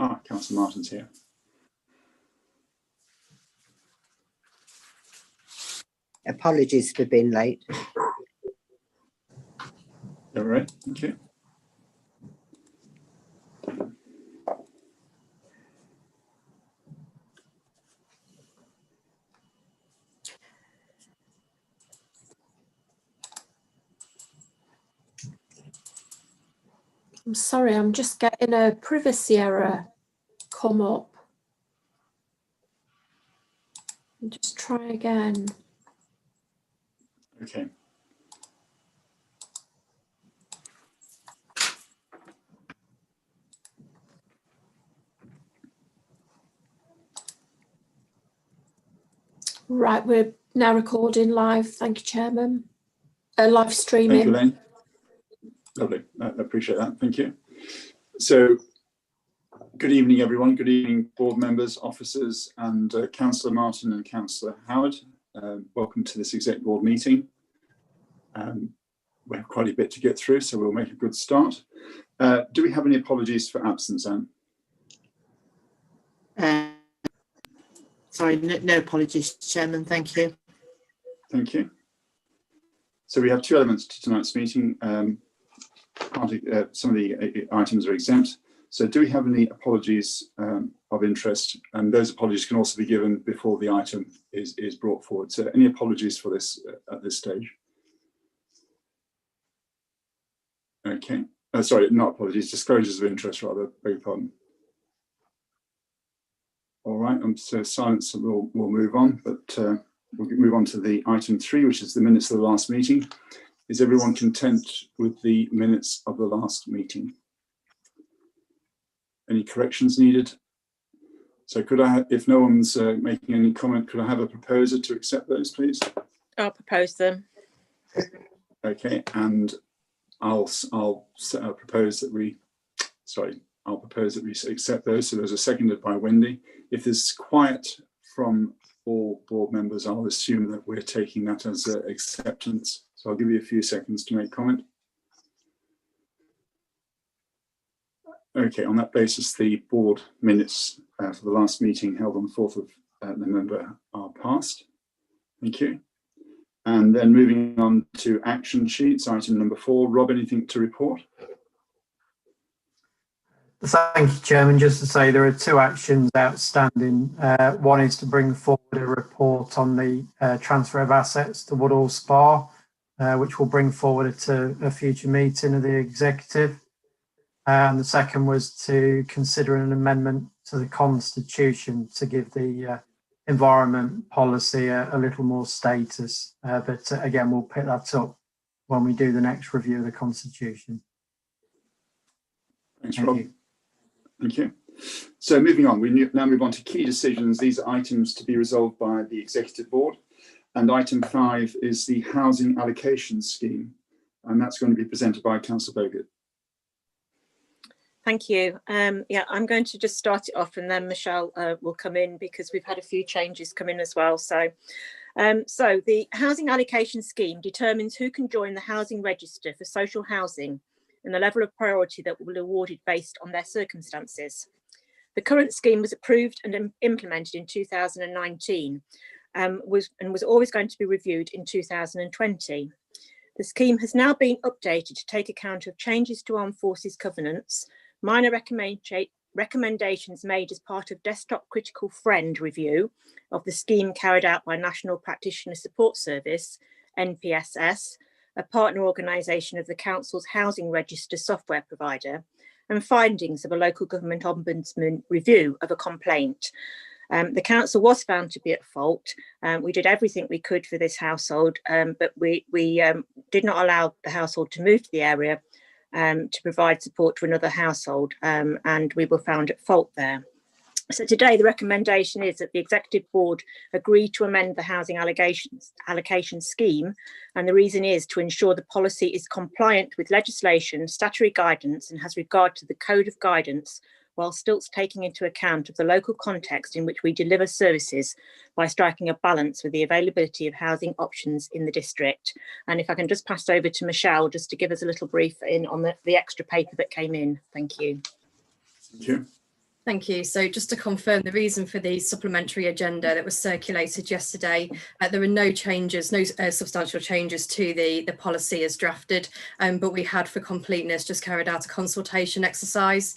Councillor Martin's here. Apologies for being late. All right, thank you. I'm sorry, I'm just getting a privacy error come up. Just try again. Okay. Right, we're now recording live. Thank you, Chairman. Live streaming. Thank you, Elaine. Lovely, I appreciate that, thank you. So, good evening everyone, good evening board members, officers and Councillor Martin and Councillor Howard. Welcome to this exec board meeting. We have quite a bit to get through, so we'll make a good start. Do we have any apologies for absence, Anne? Sorry, no apologies, Chairman, thank you. Thank you. So we have two elements to tonight's meeting. Some of the items are exempt. So do we have any apologies of interest? And those apologies can also be given before the item is brought forward. So any apologies for this at this stage? Okay. Sorry, not apologies, disclosures of interest rather, beg your pardon. All right, so silence, we'll move on, but we'll move on to the item 3, which is the minutes of the last meeting. Is everyone content with the minutes of the last meeting? Any corrections needed? So could I, if no one's making any comment, could I have a proposer to accept those, please? I'll propose them. Okay, and I'll propose that we, I'll propose that we accept those. So those are seconded by Wendy. If there's quiet from all board members, I'll assume that we're taking that as acceptance. So I'll give you a few seconds to make comment. Okay, on that basis, the board minutes for the last meeting held on the 4th of November are passed. Thank you. And then moving on to action sheets, item number 4. Rob, anything to report? Thank you, Chairman. Just to say there are 2 actions outstanding. One is to bring forward a report on the transfer of assets to Woodhall Spa, which will bring forward to a future meeting of the executive. And the second was to consider an amendment to the Constitution to give the environment policy a little more status. But again, we'll pick that up when we do the next review of the Constitution. Thanks, Rob. Thank you. So moving on, we now move on to key decisions. These are items to be resolved by the Executive Board. And item 5 is the housing allocation scheme. And that's going to be presented by Councillor Bogut. Thank you. Yeah, I'm going to just start it off and then Michelle will come in because we've had a few changes come in as well. So the housing allocation scheme determines who can join the housing register for social housing and the level of priority that will be awarded based on their circumstances. The current scheme was approved and implemented in 2019 was always going to be reviewed in 2020. The scheme has now been updated to take account of changes to Armed Forces covenants, minor recommendations made as part of Desktop Critical Friend review of the scheme carried out by National Practitioner Support Service, NPSS, a partner organisation of the Council's Housing Register software provider, and findings of a local government ombudsman review of a complaint. The council was found to be at fault. We did everything we could for this household, but we did not allow the household to move to the area to provide support to another household, and we were found at fault there. So today the recommendation is that the Executive Board agree to amend the housing allocation scheme, and the reason is to ensure the policy is compliant with legislation, statutory guidance, and has regard to the Code of Guidance, while still taking into account of the local context in which we deliver services by striking a balance with the availability of housing options in the district. And if I can just pass over to Michelle just to give us a little brief in on the extra paper that came in. Thank you. Thank you. Thank you. So just to confirm the reason for the supplementary agenda that was circulated yesterday, there were no changes, no substantial changes to the policy as drafted, but we had, for completeness, just carried out a consultation exercise.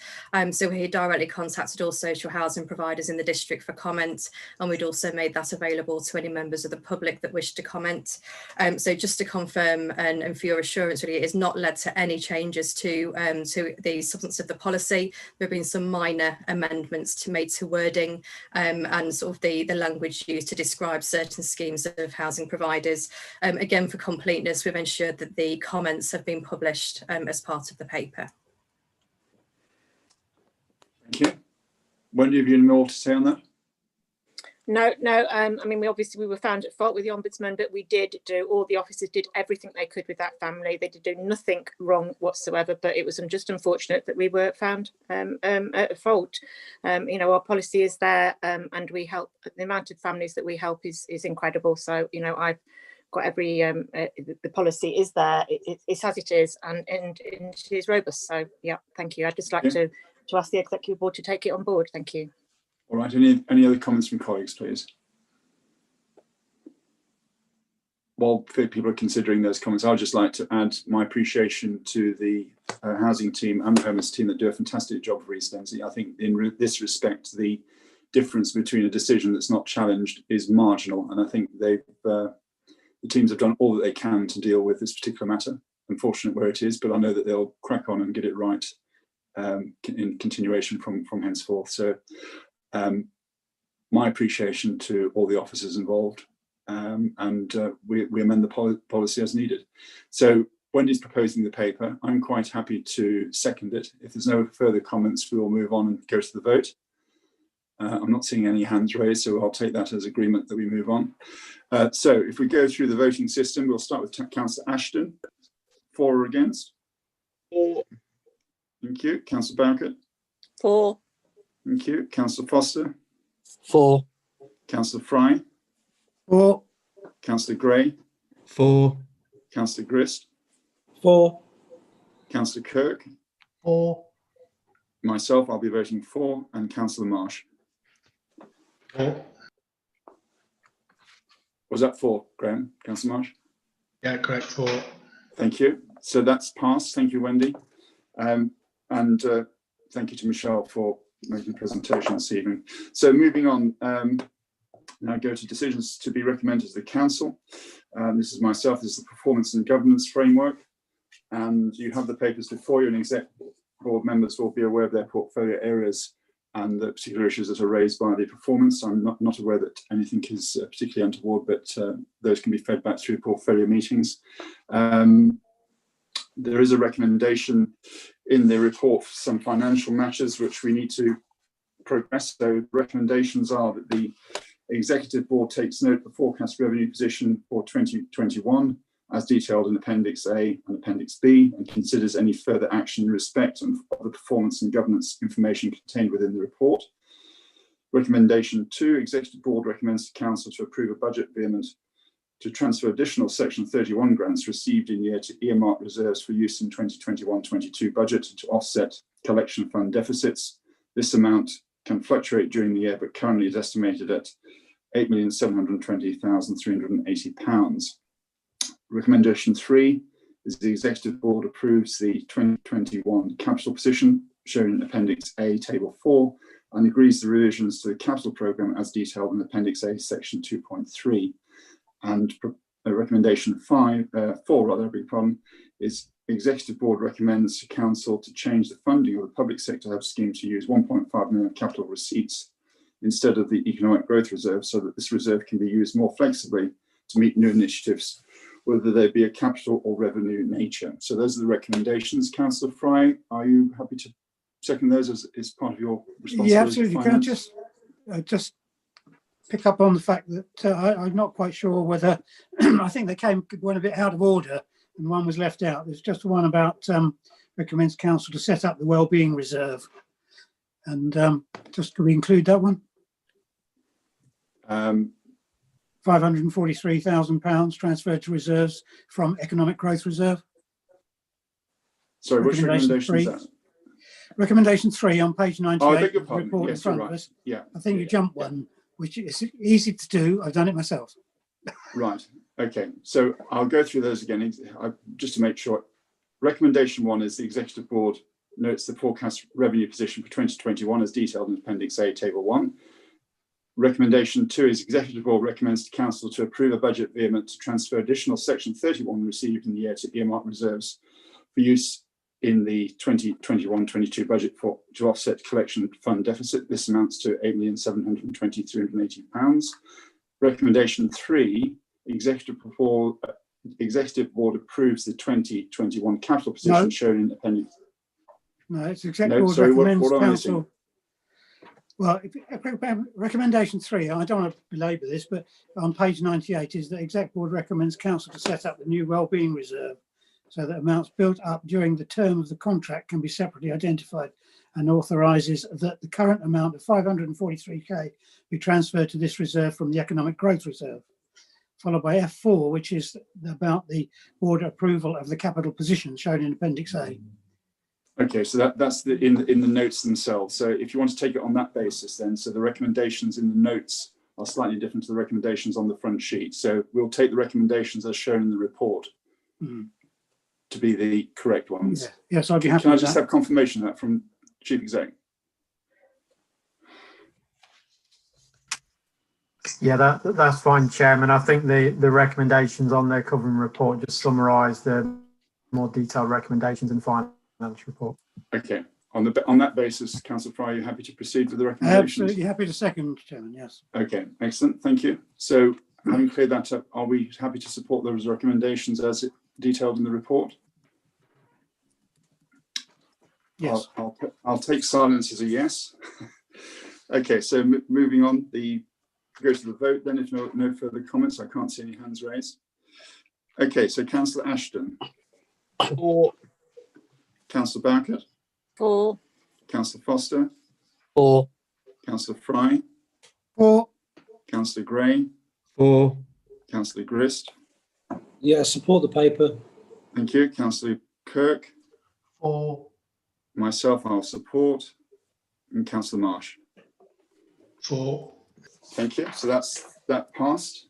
So we directly contacted all social housing providers in the district for comment, and we'd also made that available to any members of the public that wished to comment. So just to confirm and for your assurance, really, it has not led to any changes to the substance of the policy. There have been some minor amendments made to wording and sort of the language used to describe certain schemes of housing providers. Again, for completeness, we've ensured that the comments have been published as part of the paper. Thank you. Wendy, have you any more to say on that? No. I mean, we were found at fault with the Ombudsman, but all the officers did everything they could with that family. They did do nothing wrong whatsoever, but it was just unfortunate that we were found at fault. Our policy is there, and we help. The amount of families that we help is incredible. So, I've got every the policy is there. It's as it is, and it is robust. So, yeah, thank you. I'd just like to ask the Executive Board to take it on board. Thank you. All right, any other comments from colleagues, please? While people are considering those comments, I'd just like to add my appreciation to the housing team and the homeless team that do a fantastic job for East Ensley. I think in this respect, the difference between a decision that's not challenged is marginal, and I think the teams have done all that they can to deal with this particular matter. Unfortunate where it is, but I know that they'll crack on and get it right in continuation from henceforth. So my appreciation to all the officers involved, and we amend the policy as needed. So Wendy's proposing the paper. I'm quite happy to second it. If there's no further comments, we will move on and go to the vote. I'm not seeing any hands raised, so I'll take that as agreement that we move on. So if we go through the voting system, we'll start with Councillor Ashton. For or against? For. Thank you. Councillor Bowkett? For. Thank you. Councillor Foster? For. Councillor Fry? For. Councillor Gray? For. Councillor Grist? For. Councillor Kirk? For. Myself, I'll be voting for, and Councillor Marsh. For. Was that for, Graham? Councillor Marsh? Yeah, correct. For. Thank you. So that's passed. Thank you, Wendy. And thank you to Michelle for making the presentation this evening. So moving on, now go to decisions to be recommended to the Council. This is myself, this is the Performance and Governance Framework. And you have the papers before you, and Exec Board members will be aware of their portfolio areas and the particular issues that are raised by the performance. I'm not aware that anything is particularly untoward, but those can be fed back through portfolio meetings. There is a recommendation in the report for some financial matters which we need to progress. So recommendations are that the Executive Board takes note of the forecast revenue position for 2021 as detailed in Appendix A and Appendix B, and considers any further action in respect of the performance and governance information contained within the report. Recommendation 2, Executive Board recommends the Council to approve a budget amendment to transfer additional Section 31 grants received in year to earmark reserves for use in 2021-22 budget to offset collection fund deficits. This amount can fluctuate during the year, but currently is estimated at £8,720,380. Recommendation 3 is the Executive Board approves the 2021 capital position shown in Appendix A, Table 4, and agrees the revisions to the capital programme as detailed in Appendix A, Section 2.3. And recommendation 4 is the Executive Board recommends to Council to change the funding of the Public Sector Hub Scheme to use 1.5 million capital receipts instead of the Economic Growth Reserve, so that this reserve can be used more flexibly to meet new initiatives, whether they be a capital or revenue nature. So those are the recommendations. Councillor Fry, are you happy to second those as part of your responsibility? Yeah, absolutely. Can I just pick up on the fact that I'm not quite sure whether I think they went a bit out of order and one was left out. There's just one about recommends Council to set up the Wellbeing Reserve, and just can we include that one? £543,000 transferred to reserves from Economic Growth Reserve. Sorry, which recommendation is that? Recommendation 3 on page 98. Oh, I beg your of the pardon. report in Yes, you're front of right. us. Yeah. I think you yeah, jumped yeah. one, which is easy to do. I've done it myself. Right. Okay. So I'll go through those again just to make sure. Recommendation 1 is the Executive Board notes the forecast revenue position for 2021 as detailed in Appendix A, Table 1. Recommendation 2 is Executive Board recommends to Council to approve a budget vehement to transfer additional Section 31 received in the year to earmark reserves for use in the 2021-22 budget to offset collection fund deficit. This amounts to £8,720,380. Recommendation 3, Executive Board approves the 2021 capital position No. shown in Appendix. No, it's Exec No, Board sorry, recommends what am I missing? Council. Well, recommendation 3, I don't want to belabor this, but on page 98 is that Exec Board recommends Council to set up the new wellbeing reserve so that amounts built up during the term of the contract can be separately identified, and authorises that the current amount of 543k be transferred to this reserve from the Economic Growth Reserve. Followed by F4, which is about the board approval of the capital position shown in Appendix A. Okay, so that's in the notes themselves. So if you want to take it on that basis, then so the recommendations in the notes are slightly different to the recommendations on the front sheet. So we'll take the recommendations as shown in the report to be the correct ones. Yeah. Yes, I'd be happy Can I with just that. have confirmation of that from Chief Exec? Yeah, that's fine, Chairman. I think the recommendations on their covering report just summarise the more detailed recommendations in the financial report. Okay, on that basis, Councillor Fry, are you happy to proceed with the recommendations? Absolutely happy to second, Chairman, yes. Okay, excellent, thank you. So having cleared that up, are we happy to support those recommendations as detailed in the report? Yes. I'll take silence as a yes. Okay, so moving on, go to the vote then, if no further comments. I can't see any hands raised. Okay, so Councillor Ashton. 4. Councillor Bowkett. 4. Councillor Foster. 4. Councillor Fry. 4. Councillor Gray. 4. Councillor Grist. Yeah, support the paper. Thank you. Councillor Kirk. 4. Myself, I'll support. And Councillor Marsh. 4. Thank you. So that passed.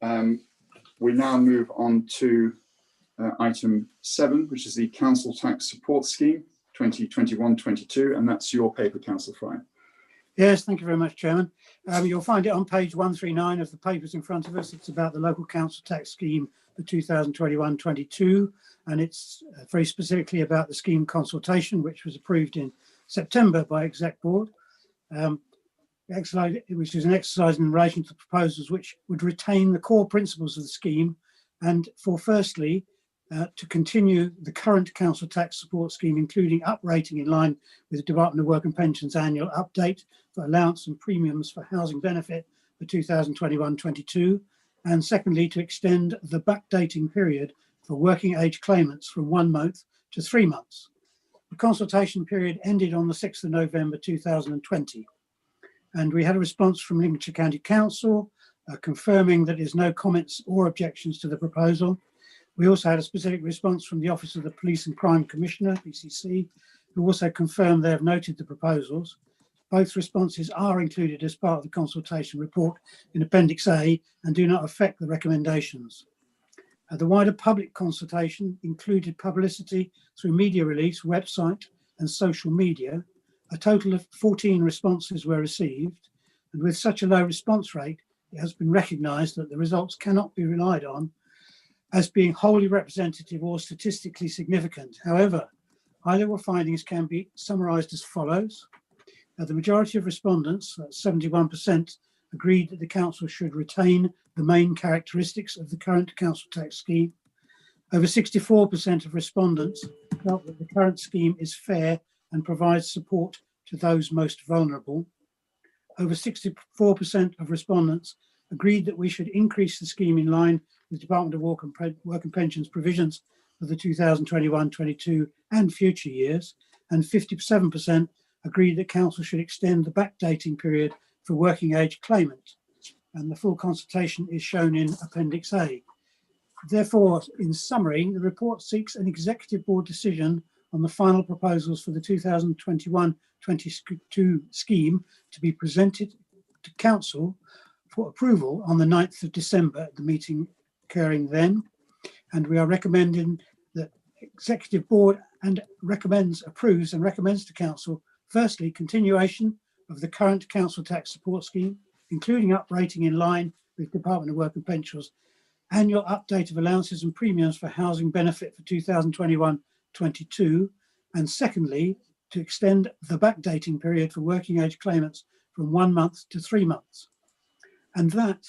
We now move on to item 7, which is the Council Tax Support Scheme 2021-22, and that's your paper, Councillor Fry. Yes, thank you very much, Chairman. You'll find it on page 139 of the papers in front of us. It's about the local council tax scheme for 2021-22, and it's very specifically about the scheme consultation, which was approved in September by Exec Board, which is an exercise in relation to proposals which would retain the core principles of the scheme, and for firstly, to continue the current council tax support scheme, including uprating in line with the Department of Work and Pensions annual update for allowance and premiums for housing benefit for 2021-22, and secondly, to extend the backdating period for working age claimants from 1 month to 3 months. The consultation period ended on the 6th of November 2020, and we had a response from Lincolnshire County Council confirming that there's no comments or objections to the proposal. We also had a specific response from the Office of the Police and Crime Commissioner, PCC, who also confirmed they have noted the proposals. Both responses are included as part of the consultation report in Appendix A and do not affect the recommendations. The wider public consultation included publicity through media release, website and social media. A total of 14 responses were received, and with such a low response rate, it has been recognised that the results cannot be relied on as being wholly representative or statistically significant. However, high-level findings can be summarised as follows. The majority of respondents, 71%, agreed that the council should retain the main characteristics of the current council tax scheme. Over 64% of respondents felt that the current scheme is fair and provides support to those most vulnerable. Over 64% of respondents agreed that we should increase the scheme in line with Department of Work and Pensions provisions for the 2021-22 and future years, and 57% agreed that council should extend the backdating period for working age claimant, and the full consultation is shown in Appendix A. Therefore, in summary, the report seeks an Executive Board decision on the final proposals for the 2021-22 scheme to be presented to Council for approval on the 9th of December at the meeting occurring then. And we are recommending that Executive Board approves and recommends to Council, firstly, continuation of the current Council Tax Support Scheme, including uprating in line with Department of Work and Pensions, annual update of allowances and premiums for housing benefit for 2021-22, and secondly, to extend the backdating period for working age claimants from 1 month to 3 months. And that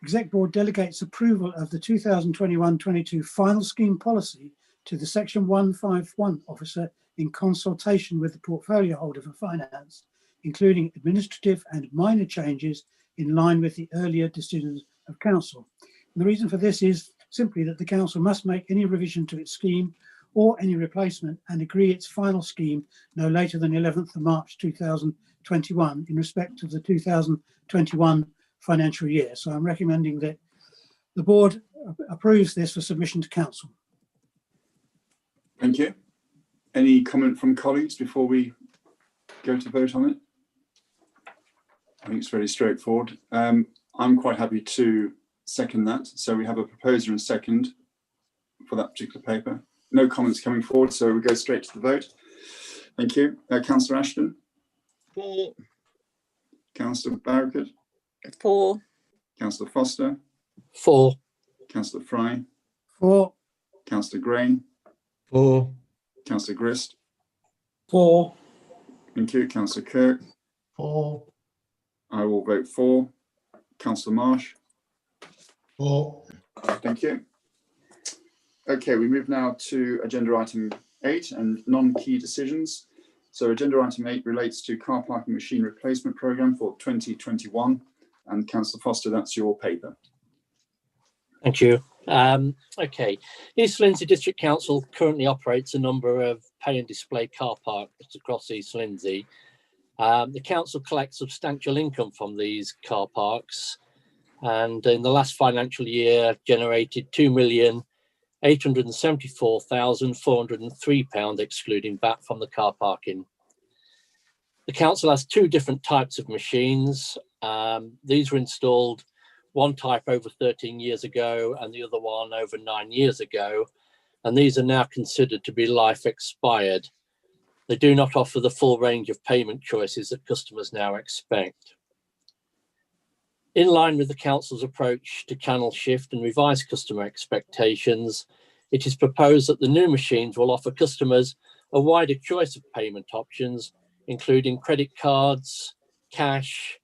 Exec Board delegates approval of the 2021-22 final scheme policy to the Section 151 officer in consultation with the portfolio holder for finance, including administrative and minor changes in line with the earlier decisions of Council. And the reason for this is simply that the Council must make any revision to its scheme or any replacement and agree its final scheme no later than 11th of March 2021 in respect of the 2021 financial year. So I'm recommending that the Board approves this for submission to Council. Thank you. Any comment from colleagues before we go to vote on it? I think it's very straightforward. I'm quite happy to second that. So we have a proposer and second for that particular paper. No comments coming forward, so we go straight to the vote. Thank you. Councillor Ashton? For. Councillor Barricott? For. Councillor Foster? For. Councillor Fry? For. Councillor Grain? For. Councillor Grist? For. Thank you. Councillor Kirk? For. I will vote for. Councillor Marsh? For. Thank you. Okay, we move now to agenda item 8 and non-key decisions. So agenda item 8 relates to car parking machine replacement programme for 2021. And Councillor Foster, that's your paper. Thank you. Okay, East Lindsey District Council currently operates a number of pay and display car parks across East Lindsey. The council collects substantial income from these car parks, and in the last financial year generated £2,874,403 excluding VAT from the car parking. The council has two different types of machines. These were installed, one type over 13 years ago and the other one over 9 years ago, and these are now considered to be life expired. They do not offer the full range of payment choices that customers now expect. In line with the council's approach to channel shift and revise customer expectations, it is proposed that the new machines will offer customers a wider choice of payment options, including credit cards, cash,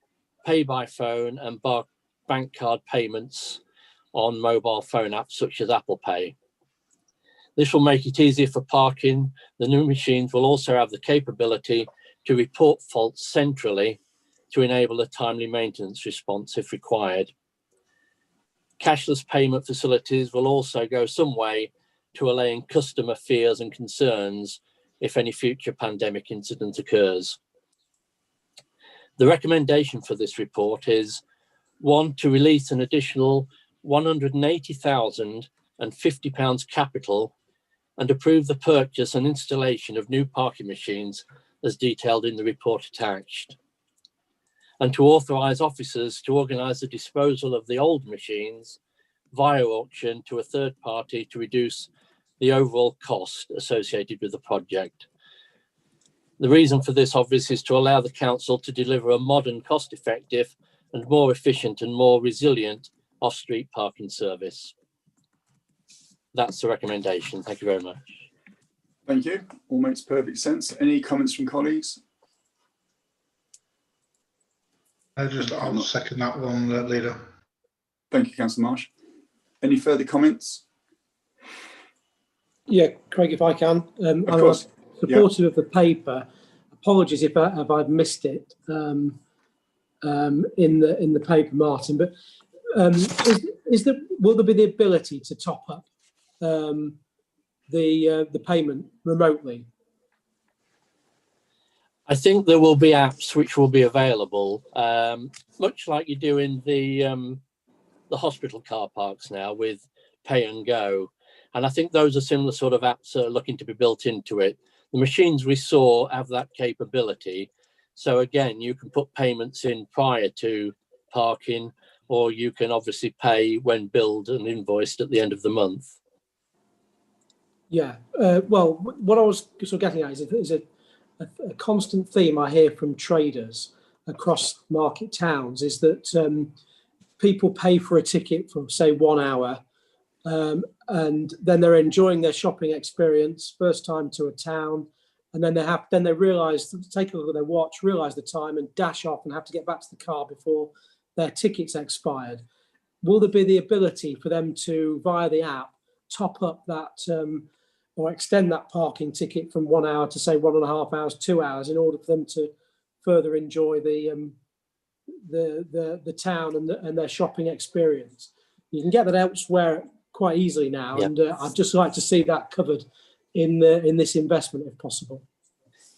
pay by phone and bank card payments on mobile phone apps such as Apple Pay. This will make it easier for parking. The new machines will also have the capability to report faults centrally to enable a timely maintenance response if required. Cashless payment facilities will also go some way to allaying customer fears and concerns if any future pandemic incident occurs. The recommendation for this report is 1, to release an additional £180,050 capital and approve the purchase and installation of new parking machines as detailed in the report attached, and to authorise officers to organise the disposal of the old machines via auction to a third party to reduce the overall cost associated with the project. The reason for this, obviously, is to allow the council to deliver a modern, cost-effective and more efficient and more resilient off-street parking service. That's the recommendation. Thank you very much. Thank you. All makes perfect sense. Any comments from colleagues? I'll second that one, Leader. Thank you, Councillor Marsh. Any further comments? Yeah, Craig, if I can. Of course. Supportive of the paper. Apologies if I've missed it in the paper, Martin. But will there be the ability to top up the payment remotely? I think there will be apps which will be available, much like you do in the hospital car parks now with Pay and Go. And I think those are similar sort of apps that are looking to be built into it. The machines we saw have that capability. So again, you can put payments in prior to parking, or you can obviously pay when billed and invoiced at the end of the month. Yeah, well, what I was sort of getting at is a constant theme I hear from traders across market towns is that people pay for a ticket for, say, 1 hour, and then they're enjoying their shopping experience, first time to a town, and then they realise, take a look at their watch, realise the time, and dash off and have to get back to the car before their ticket's expired. Will there be the ability for them to, via the app, top up that or extend that parking ticket from 1 hour to, say, 1.5 hours, 2 hours, in order for them to further enjoy the town and their shopping experience? You can get that elsewhere quite easily now, and I'd just like to see that covered in this investment if possible.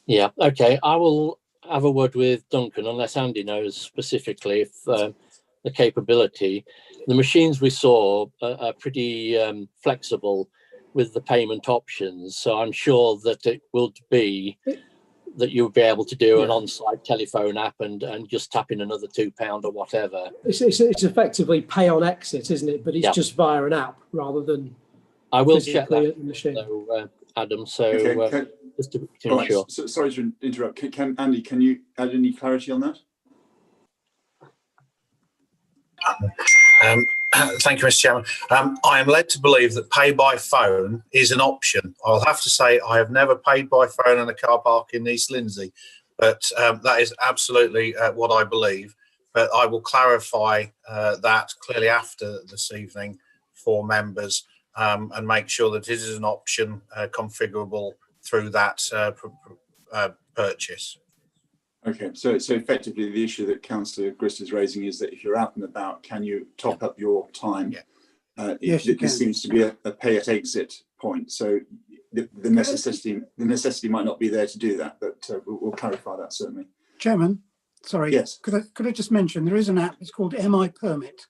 Yeah, okay. I will have a word with Duncan, unless Andy knows specifically if the capability. The machines we saw are pretty flexible with the payment options, so I'm sure that it will be that you'll be able to do an on-site telephone app and just tap in another £2 or whatever. It's effectively pay on exit, isn't it? But it's just via an app rather than I will check that, at the machine. so, Adam. So Okay, just to all ensure. right, so, sorry to interrupt. Andy, can you add any clarity on that? Thank you, Mr. Chairman. I am led to believe that pay by phone is an option. I'll have to say I have never paid by phone in a car park in East Lindsey, but that is absolutely what I believe. But I will clarify that clearly after this evening for members and make sure that it is an option configurable through that purchase. Okay, so effectively the issue that Councillor Grist is raising is that if you're out and about, can you top up your time? Yeah. Yes, you can. This seems to be a pay at exit point, so the necessity might not be there to do that, but we'll clarify that certainly. Chairman, sorry. Yes. Could I just mention there is an app, it's called MI Permit,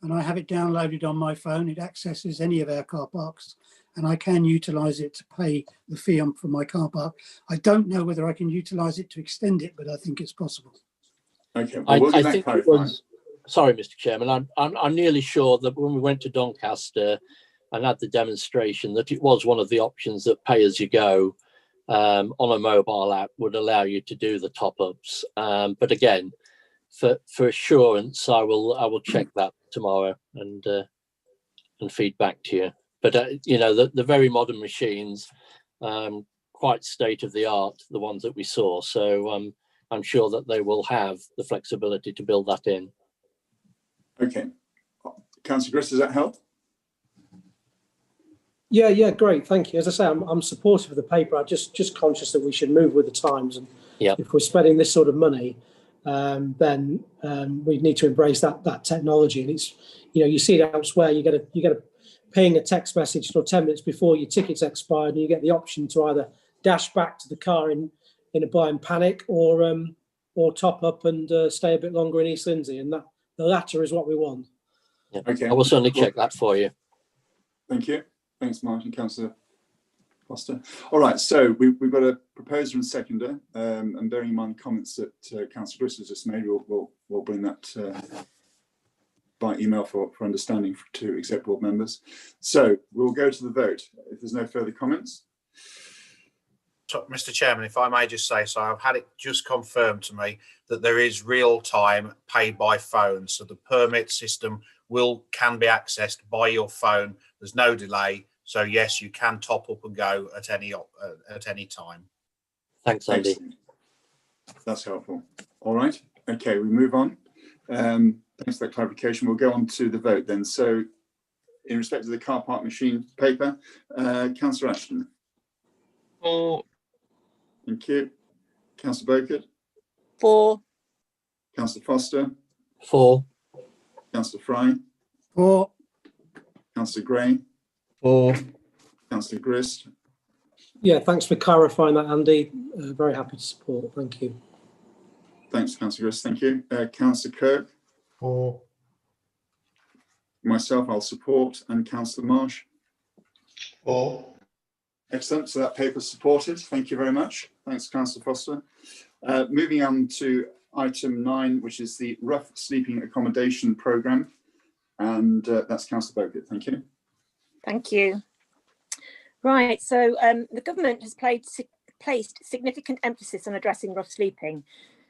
and I have it downloaded on my phone. It accesses any of our car parks, and I can utilise it to pay the fee for my car park. I don't know whether I can utilise it to extend it, but I think it's possible. Okay, well, we'll I think it was. Sorry, Mr. Chairman. I'm nearly sure that when we went to Doncaster and had the demonstration, that it was one of the options that pay as you go on a mobile app would allow you to do the top ups. But again, for assurance, I will check that tomorrow and feed back to you. But you know, the very modern machines, quite state of the art, the ones that we saw. So I'm sure that they will have the flexibility to build that in. Okay, Councillor Grist, does that help? Yeah, great, thank you. As I say, I'm supportive of the paper. I'm just conscious that we should move with the times, and if we're spending this sort of money, then we need to embrace that technology. And it's, you see it elsewhere. You get a ping a text message 10 minutes before your ticket's expired, and you get the option to either dash back to the car in a blind panic, or top up and stay a bit longer in East Lindsey, and that the latter is what we want. Yeah. Okay, I will certainly check that for you. Thank you. Thanks, Martin. Councillor Foster. All right, so we've got a proposer and seconder, and bearing in mind the comments that Councillor Grist has just made, we'll bring that by email for understanding to exec board members. So we'll go to the vote if there's no further comments. So, Mr. Chairman, if I may just say, so I've had it just confirmed to me that there is real-time pay by phone, so the permit system can be accessed by your phone. There's no delay, so yes, you can top up and go at any time. Thanks, Andy. Excellent. That's helpful. All right. Okay, we move on. Thanks for that clarification. We'll go on to the vote then. So, in respect to the car park machine paper, Councillor Ashton. 4. Thank you. Councillor Beaufort. 4. Councillor Foster. 4. Councillor Fry. 4. Councillor Gray. 4. Councillor Grist. Yeah, thanks for clarifying that, Andy. Very happy to support. Thank you. Thanks, Councillor Grist. Thank you. Councillor Kirk. 4. Myself, I'll support. And Councillor Marsh. 4. Excellent. So that paper is supported. Thank you very much. Thanks, Councillor Foster. Moving on to item 9, which is the rough sleeping accommodation programme. And that's Councillor Bogut. Thank you. Thank you. Right, so the government has placed significant emphasis on addressing rough sleeping,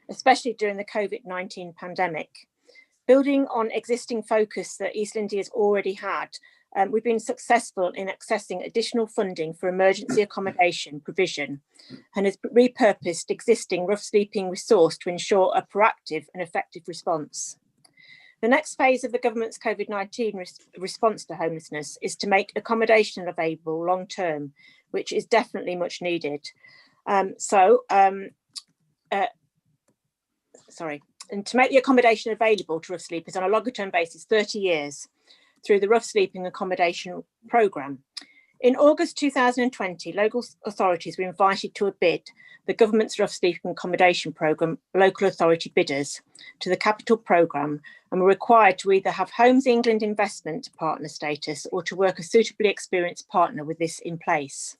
especially during the COVID-19 pandemic. Building on existing focus that East Lindsey has already had, we've been successful in accessing additional funding for emergency accommodation provision and has repurposed existing rough sleeping resource to ensure a proactive and effective response. The next phase of the government's COVID-19 response to homelessness is to make accommodation available long term, which is definitely much needed. And to make the accommodation available to rough sleepers on a longer term basis, 30 years, through the Rough Sleeping Accommodation Programme. In August 2020, local authorities were invited to a bid the government's Rough Sleeping Accommodation Programme local authority bidders to the capital programme and were required to either have Homes England investment partner status or to work a suitably experienced partner with this in place.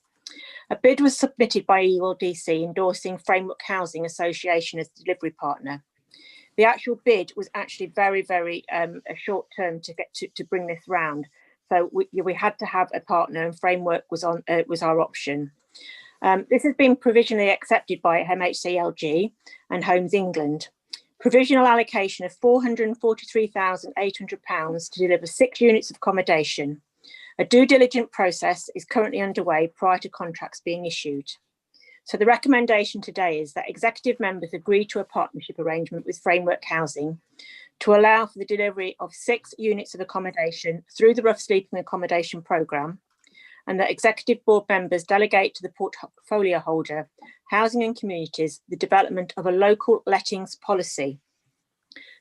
A bid was submitted by ELDC endorsing Framework Housing Association as delivery partner. The actual bid was actually very short term to get to bring this round. So we had to have a partner, and Framework was our option. This has been provisionally accepted by MHCLG and Homes England. Provisional allocation of £443,800 to deliver 6 units of accommodation. A due diligence process is currently underway prior to contracts being issued. So the recommendation today is that executive members agree to a partnership arrangement with Framework Housing to allow for the delivery of 6 units of accommodation through the Rough Sleeping Accommodation Programme, and that executive board members delegate to the portfolio holder, Housing and Communities, the development of a local lettings policy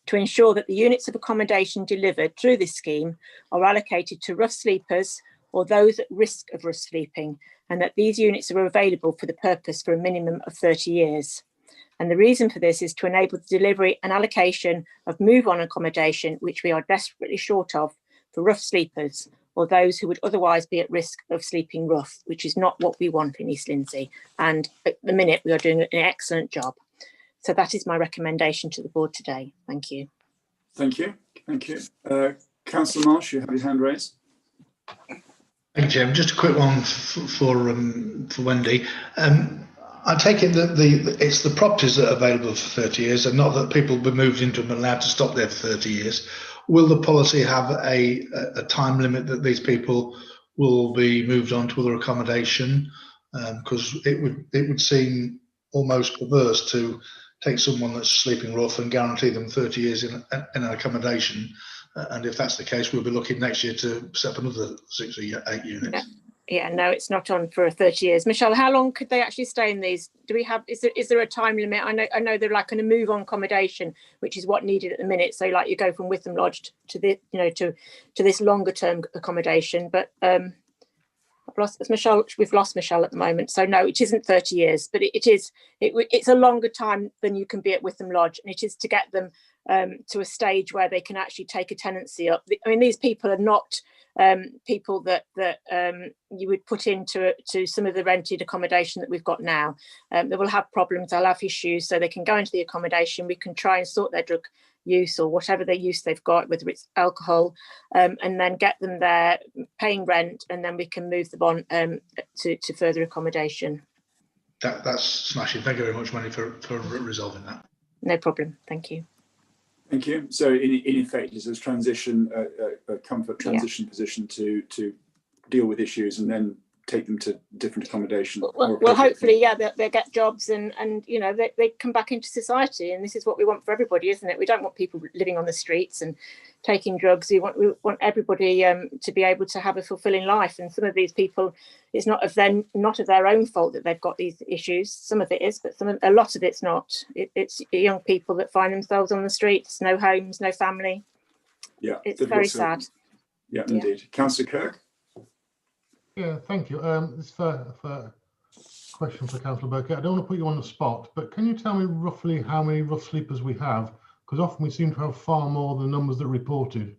to ensure that the units of accommodation delivered through this scheme are allocated to rough sleepers or those at risk of rough sleeping, and that these units are available for the purpose for a minimum of 30 years. And the reason for this is to enable the delivery and allocation of move-on accommodation, which we are desperately short of for rough sleepers or those who would otherwise be at risk of sleeping rough, which is not what we want in East Lindsey. And at the minute, we are doing an excellent job. So that is my recommendation to the board today. Thank you. Thank you. Thank you. Councillor Marsh, you have your hand raised. Thank you, Jim. Just a quick one for Wendy. I take it that it's the properties that are available for 30 years and not that people will be moved into them and allowed to stop there for 30 years. Will the policy have a time limit that these people will be moved on to other accommodation? Because it would seem almost perverse to take someone that's sleeping rough and guarantee them 30 years in an accommodation. And if that's the case, we'll be looking next year to set up another 6 or 8 units. Yeah, no, it's not on for 30 years. Michelle, how long could they actually stay in these? Do we have? Is there a time limit? I know they're like going to move on accommodation, which is what needed at the minute. So like you go from Witham Lodge to the to this longer term accommodation. But we've lost Michelle at the moment. So no, it isn't 30 years, but it's a longer time than you can be at Witham Lodge, and it is to get them to a stage where they can actually take a tenancy up. I mean, these people are not people that you would put into some of the rented accommodation that we've got now. They will have problems, they'll have issues, so they can go into the accommodation. We can try and sort their drug use or whatever their use they've got, whether it's alcohol, and then get them there paying rent, and then we can move them on to further accommodation. That's smashing. Thank you very much, Wendy, for resolving that. No problem. Thank you. Thank you. So in effect, it's a transition, a comfort transition position to deal with issues and then take them to different accommodation. Well, hopefully, yeah, they'll get jobs and you know they come back into society, and this is what we want for everybody, isn't it? We don't want people living on the streets and taking drugs. We want everybody to be able to have a fulfilling life. And some of these people, it's not of their own fault that they've got these issues. Some of it is, but a lot of it's not. It's young people that find themselves on the streets, no homes, no family. Yeah, it's very sad. Yeah, indeed. Councillor Kirk. Yeah, thank you. This is a question for Councillor Burkett. I don't want to put you on the spot, but can you tell me roughly how many rough sleepers we have? Because often we seem to have far more than the numbers that are reported.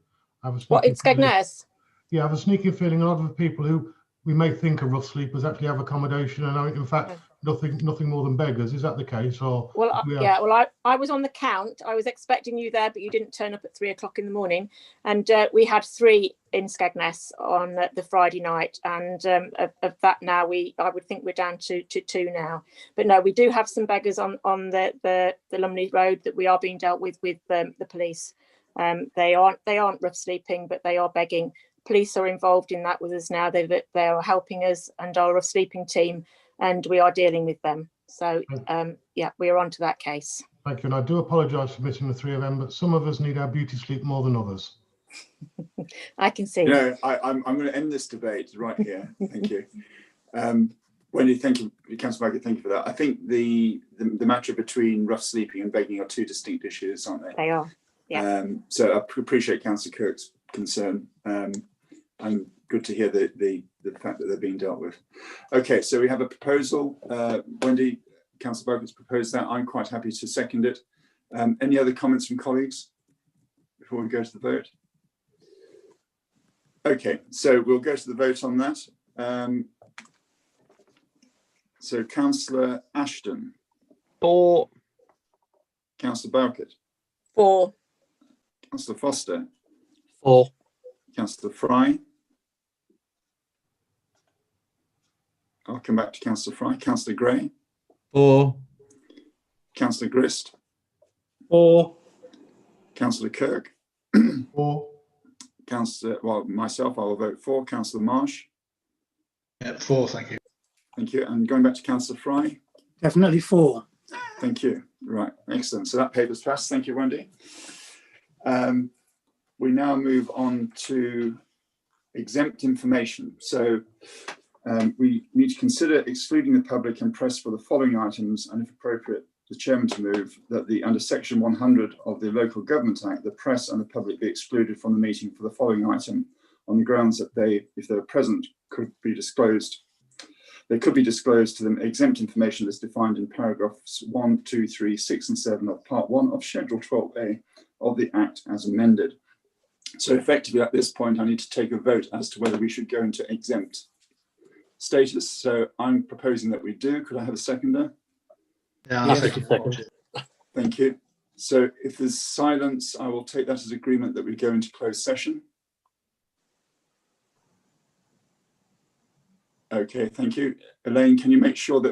What, in Skegness? Yeah, I have a sneaking feeling a lot of the people who we may think of rough sleepers actually have accommodation and are in fact nothing more than beggars. Is that the case? Or Well, we yeah, well, I was on the count. I was expecting you there, but you didn't turn up at 3 o'clock in the morning. And we had 3 in Skegness on the Friday night. And of that now, I would think we're down to 2 now. But no, we do have some beggars on the Lumley Road that we are being dealt with the police. They aren't rough sleeping, but they are begging. Police are involved in that with us now. They are helping us and our rough sleeping team, and we are dealing with them. So yeah, we are on to that case. Thank you. And I do apologise for missing the 3 of them, but some of us need our beauty sleep more than others. I can see. No, I'm going to end this debate right here. Thank you. Wendy, thank you, Councillor Baggett, thank you for that. I think the matter between rough sleeping and begging are 2 distinct issues, aren't they? They are, yeah. So I appreciate Councillor Kirk's concern. And good to hear the fact that they're being dealt with. Okay, so we have a proposal. Wendy, Councillor Baggett's proposed that. I'm quite happy to second it. Any other comments from colleagues before we go to the vote? Okay, so we'll go to the vote on that. So Councillor Ashton. For. Councillor Bowkett. For. Councillor Foster. For. Councillor Fry. I'll come back to Councillor Fry. Councillor Gray. For. Councillor Grist. For. Councillor Kirk. For. Councillor, well, myself, I will vote for. Councillor Marsh. Yeah, 4, thank you. Thank you. And going back to Councillor Fry. Definitely 4. Thank you. Right, excellent. So that paper's passed. Thank you, Wendy. We now move on to exempt information. So we need to consider excluding the public and press for the following items, and if appropriate, the chairman to move that under section 100 of the Local Government Act, the press and the public be excluded from the meeting for the following item on the grounds that they, if they were present, could be disclosed. They could be disclosed to them exempt information as defined in paragraphs 1, 2, 3, 6 and 7 of part 1 of Schedule 12A of the Act as amended. So effectively at this point, I need to take a vote as to whether we should go into exempt status. So I'm proposing that we do. Could I have a seconder? Yeah, I'll second. Thank you. So if there's silence, I will take that as agreement that we go into closed session. Okay, thank you. Elaine, can you make sure that